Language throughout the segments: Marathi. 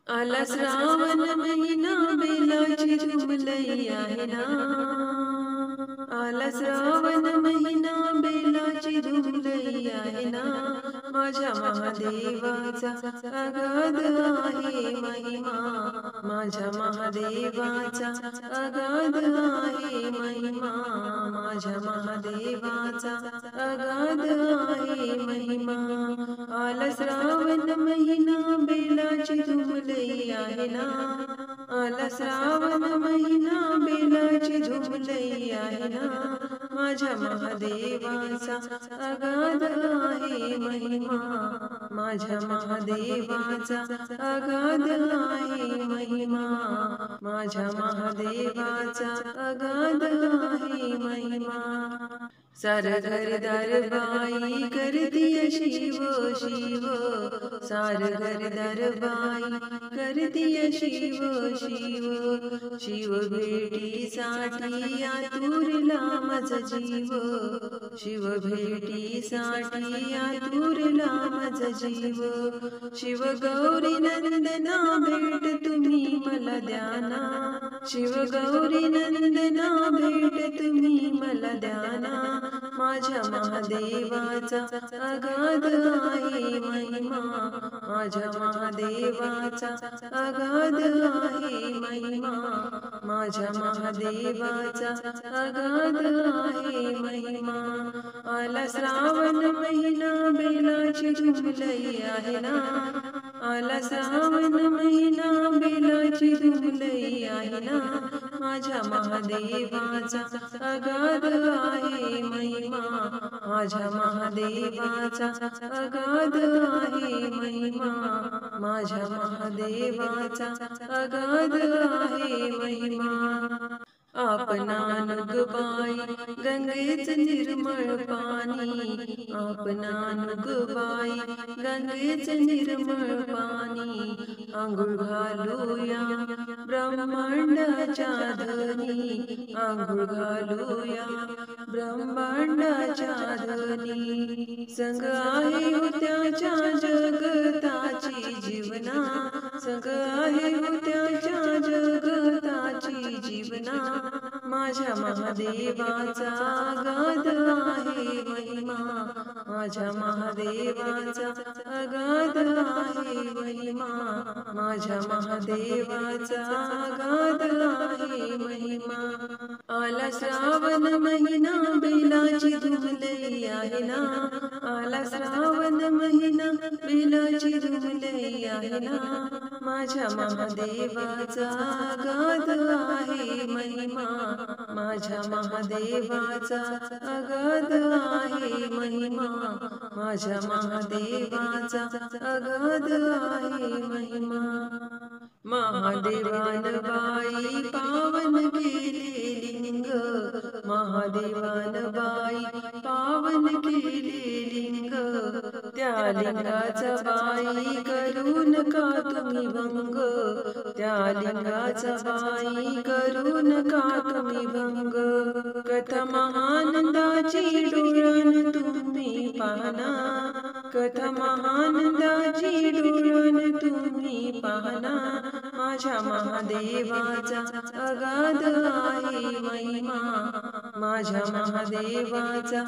आला श्रावण महिना बेलाची झुमलई आहे ना. आला श्रावण महिना बेलाची झुमलई आहे ना. माझ्या महादेवाचा अगाध आहे महिमा. माझ्या महादेवाचा अगाध आहे महिमा. माझ्या महादेवाचा अगाध आहे महिमा. आला श्रावण महिना बेलाची झुमलई आहे ना. आला श्रावण महिना बेलाची झुमलई आहे ना. माझ्या महादेवाचा अगाध आहे महिमा. माझ्या महादेवाचा अगाध आहे महिमा. माझ्या महादेवाचा अगाध आहे महिमा. सार घरदार बाई करतीय शिव शिव. सार घरदार बाई करतीय शिव शिव. शिव भेटीसाठी आतुरला माझा जीव. शिव भेटीसाठी आतुरला माझा जीव. शिव गौरी नंदना भेट तुम्ही मला द्याना. शिव गौरी नंदना भेट तुम्ही मला द्याना. माझ्या महादेवाचा अगाध आहे महिमा. माझ्या महादेवाचा अगाध आहे महिमा. माझ्या महादेवाचा अगाध आहे महिमा. आला श्रावण महिना बेलाची झुमलई आहे ना. आला श्रावण महिना बेलाची झुमलई आहे ना. माझ्या महादेवाचा अगाध आहे महिमा. माझ्या महादेवाचा अगाध आहे महिमा. माझ्या महादेवाचा अगाध आहे महिमा. आपणानुग बाई गंगेच निर्मळ पाणी. आपणानुग बाई गंगेच निर्मळ पाणी. आंघोळ घालूया ब्रह्मांडाच्या धनी. आंघोळ घालूया ब्रह्मांडाच्या धनी. संग आहे हो त्याच्या जगताची जीवना. संग आहे हो त्याच्या जगताची जीवना. माझ्या महादेवाचा अगाध आहे महिमा. माझ्या महादेवाचा अगाध आहे महिमा. माझ्या महादेवाचा अगाध आहे महिमा. आला श्रावण महिना बेलाची झुमलई आहे ना. आला श्रावण महिना बेलाची झुमलई आहे ना. माझ्या महादेवाचा अगाध आहे महिमा. माझ्या महादेवाचा अगाध आहे महिमा. माझ्या महादेवाचा अगाध आहे महिमा. महादेवान बाई पावन केले लिंग. महादेवान बाई पावन केले लिंग. त्या लिंगाचा बाई करू नका तुम्ही भंग. त्या लिंगाचा बाई करू नका तुम्ही भंग. कथा महानंदाची डोळ्यान तुम्ही पाहना. कथा महानंदाची डोळ्यान तुम्ही पाहना. माझ्या महादेवाचा अगाध आहे महिमा. माझ्या महादेवाचा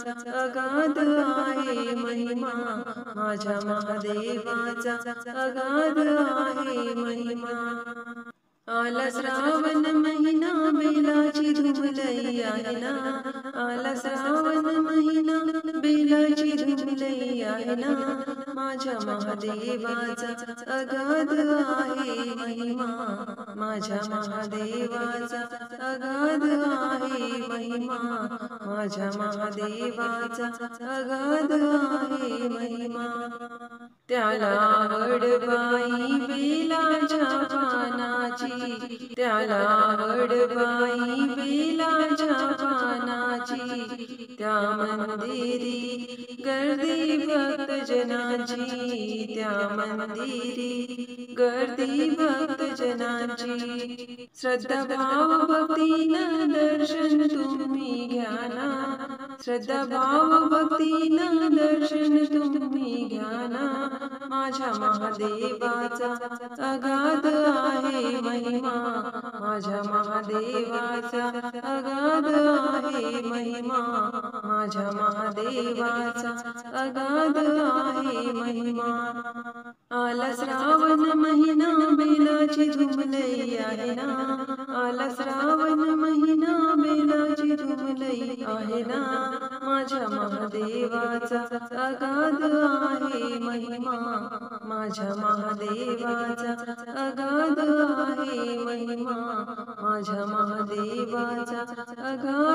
अगाध आहे महिमा. माझ्या महादेवाचा अगाध आहे महिमा. आला श्रावण महिना बेलाची झुमलई आहे ना. आला श्रावण महिना बेलाची झुमलई आहे ना. माझ्या महादेवाचा अगाध आहे महिमा. माझ्या महादेवाचा अगाध आहे महिमा. माझ्या महादेवाचा अगाध आहे महिमा. त्याला आवड बाई बेलाच्या पानाची. त्याला आवड बाई बेलाच्या पानाची. त्या मंदिरी गर्दी भक्तजनाची. त्या मंदिरी गर्दी भक्तजनाची. श्रद्धा भाव भक्तीनं दर्शन तुम्ही घ्या ना. श्रद्धा भाव भक्तीनं दर्शन तुम्ही घ्या ना. माझ्या महादेवाचा अगाध आहे महिमा, माझ्या महादेवाचा अगाध आहे महिमा, माझ्या महादेवाचा अगाध आहे महिमा. आला श्रावण महिना बेलाची झुमलई आहे ना, आला श्रावण महिना बेलाची झुमलई आहे ना, माझ्या महादेवाचा अगाध आहे महिमा, माझ्या महादेवाचा अगाध आहे महिमा, माझ्या महादेवाचा अगाध